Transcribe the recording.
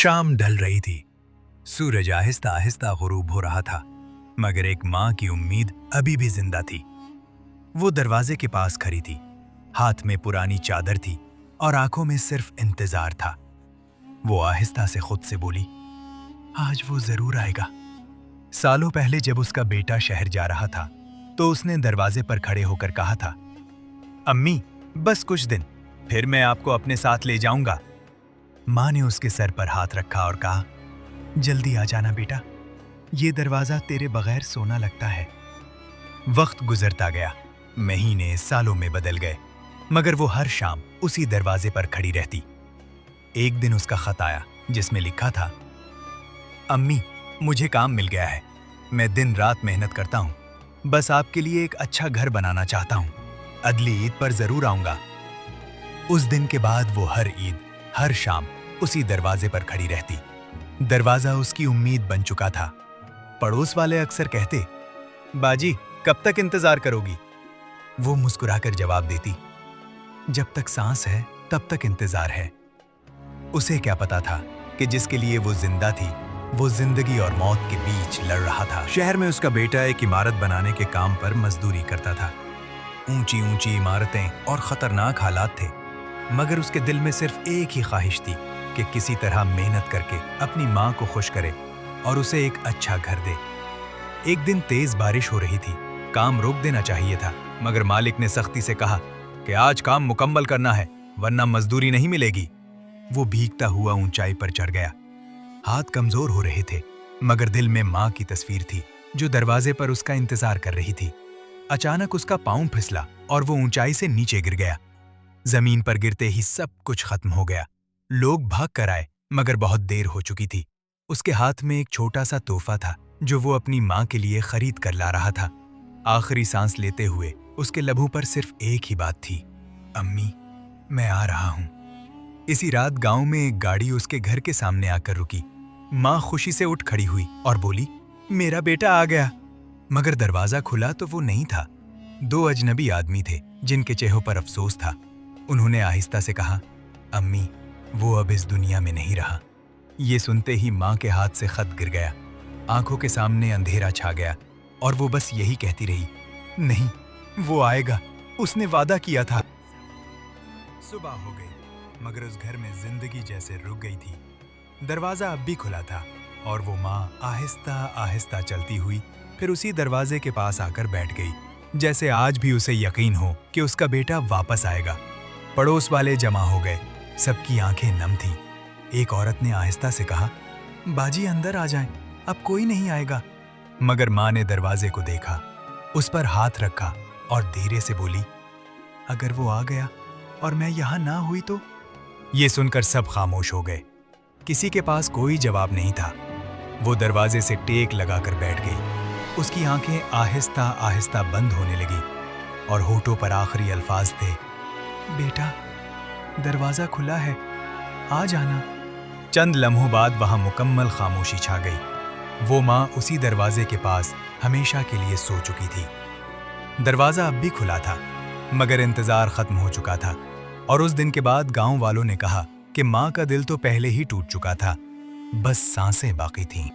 शाम ढल रही थी। सूरज आहिस्ता आहिस्ता गुरूब हो रहा था, मगर एक माँ की उम्मीद अभी भी जिंदा थी। वो दरवाजे के पास खड़ी थी, हाथ में पुरानी चादर थी और आंखों में सिर्फ इंतजार था। वो आहिस्ता से खुद से बोली, आज वो जरूर आएगा। सालों पहले जब उसका बेटा शहर जा रहा था तो उसने दरवाजे पर खड़े होकर कहा था, अम्मी बस कुछ दिन, फिर मैं आपको अपने साथ ले जाऊंगा। माँ ने उसके सर पर हाथ रखा और कहा, जल्दी आ जाना बेटा, ये दरवाजा तेरे बगैर सोना लगता है। वक्त गुजरता गया, महीने सालों में बदल गए, मगर वो हर शाम उसी दरवाजे पर खड़ी रहती। एक दिन उसका खत आया जिसमें लिखा था, अम्मी मुझे काम मिल गया है, मैं दिन रात मेहनत करता हूँ, बस आपके लिए एक अच्छा घर बनाना चाहता हूँ, अगली ईद पर जरूर आऊंगा। उस दिन के बाद वो हर ईद हर शाम उसी दरवाजे पर खड़ी रहती। दरवाजा उसकी उम्मीद बन चुका था। पड़ोस वाले अक्सर कहते, बाजी कब तक इंतजार करोगी? वो मुस्कुराकर जवाब देती, जब तक सांस है तब तक इंतजार है। उसे क्या पता था कि जिसके लिए वो जिंदा थी वो जिंदगी और मौत के बीच लड़ रहा था। शहर में उसका बेटा एक इमारत बनाने के काम पर मजदूरी करता था। ऊंची ऊंची इमारतें और खतरनाक हालात थे, मगर उसके दिल में सिर्फ एक ही ख्वाहिश थी कि किसी तरह मेहनत करके अपनी माँ को खुश करे और उसे एक अच्छा घर दे। एक दिन तेज बारिश हो रही थी, काम रोक देना चाहिए था, मगर मालिक ने सख्ती से कहा कि आज काम मुकम्मल करना है वरना मजदूरी नहीं मिलेगी। वो भीगता हुआ ऊंचाई पर चढ़ गया। हाथ कमजोर हो रहे थे, मगर दिल में माँ की तस्वीर थी जो दरवाजे पर उसका इंतजार कर रही थी। अचानक उसका पांव फिसला और वो ऊंचाई से नीचे गिर गया। जमीन पर गिरते ही सब कुछ खत्म हो गया। लोग भाग कर आए, मगर बहुत देर हो चुकी थी। उसके हाथ में एक छोटा सा तोहफा था जो वो अपनी माँ के लिए खरीद कर ला रहा था। आखिरी सांस लेते हुए उसके लबों पर सिर्फ एक ही बात थी, अम्मी मैं आ रहा हूँ। इसी रात गांव में एक गाड़ी उसके घर के सामने आकर रुकी। माँ खुशी से उठ खड़ी हुई और बोली, मेरा बेटा आ गया। मगर दरवाजा खुला तो वो नहीं था। दो अजनबी आदमी थे जिनके चेहरों पर अफसोस था। उन्होंने आहिस्ता से कहा, अम्मी वो अब इस दुनिया में नहीं रहा। ये सुनते ही माँ के हाथ से खत गिर गया। आंखों के सामने अंधेरा छा गया और वो बस यही कहती रही, नहीं वो आएगा, उसने वादा किया था। सुबह हो गई, मगर उस घर में जिंदगी जैसे रुक गई थी। दरवाजा अब भी खुला था और वो माँ आहिस्ता आहिस्ता चलती हुई फिर उसी दरवाजे के पास आकर बैठ गई, जैसे आज भी उसे यकीन हो कि उसका बेटा वापस आएगा। पड़ोस वाले जमा हो गए, सबकी आंखें नम थीं। एक औरत ने आहिस्ता से कहा, बाजी अंदर आ जाएं, अब कोई नहीं आएगा। मगर माँ ने दरवाजे को देखा, उस पर हाथ रखा और धीरे से बोली, अगर वो आ गया और मैं यहाँ ना हुई तो? ये सुनकर सब खामोश हो गए। किसी के पास कोई जवाब नहीं था। वो दरवाजे से टेक लगाकर बैठ गई। उसकी आंखें आहिस्ता आहिस्ता बंद होने लगी और होठों पर आखिरी अल्फाज थे, बेटा दरवाजा खुला है, आ जाना। चंद लम्हों बाद वहां मुकम्मल खामोशी छा गई। वो माँ उसी दरवाजे के पास हमेशा के लिए सो चुकी थी। दरवाजा अब भी खुला था, मगर इंतजार खत्म हो चुका था। और उस दिन के बाद गांव वालों ने कहा कि माँ का दिल तो पहले ही टूट चुका था, बस सांसें बाकी थीं।